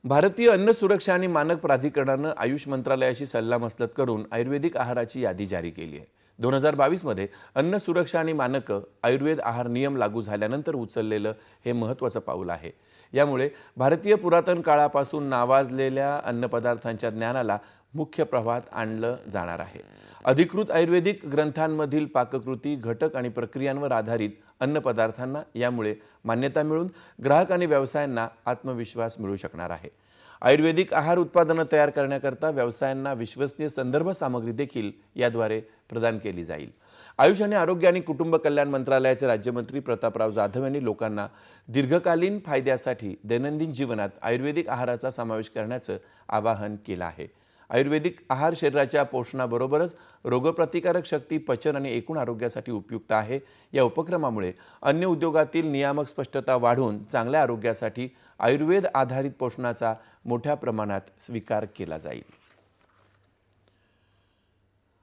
भारतीय अन्न सुरक्षा आणि मानक प्राधिकरणानं आयुष मंत्रालयाशी सल्लामसलत करून आयुर्वेदिक आहाराची यादी जारी केली आहे। 2022 मध्ये अन्न सुरक्षा आणि मानक आयुर्वेद आहार नियम लागू झाल्यानंतर उचललेलं हे महत्त्वाचं पाऊल आहे। यामुळे भारतीय पुरातन काळापासून नावाजलेल्या अन्नपदार्थांच्या ज्ञानाला मुख्य प्रवाहात आणलं जाणार आहे। अधिकृत आयुर्वेदिक ग्रंथांमधील पाककृती, घटक आणि प्रक्रियांवर आधारित अन्नपदार्थांना यामुळे मान्यता मिळून ग्राहक आणि व्यवसायांना आत्मविश्वास मिळू शकणार आहे। आयुर्वेदिक आहार उत्पादनं तयार करण्याकरता व्यवसायांना विश्वसनीय संदर्भ सामग्री देखील याद्वारे प्रदान केली जाईल। आयुष आणि आरोग्य आणि कुटुंब कल्याण मंत्रालयाचे राज्यमंत्री प्रतापराव जाधव यांनी लोकांना दीर्घकालीन फायद्यासाठी दैनंदिन जीवनात आयुर्वेदिक आहाराचा समावेश करण्याचं आवाहन केलं आहे। आयुर्वेदिक आहार शरीराच्या पोषणाबरोबरच रोगप्रतिकारक शक्ती, पचन आणि एकूण आरोग्यासाठी उपयुक्त आहे। या उपक्रमामुळे अन्न उद्योगातील नियामक स्पष्टता वाढून चांगल्या आरोग्यासाठी आयुर्वेद आधारित पोषणाचा मोठ्या प्रमाणात स्वीकार केला जाईल।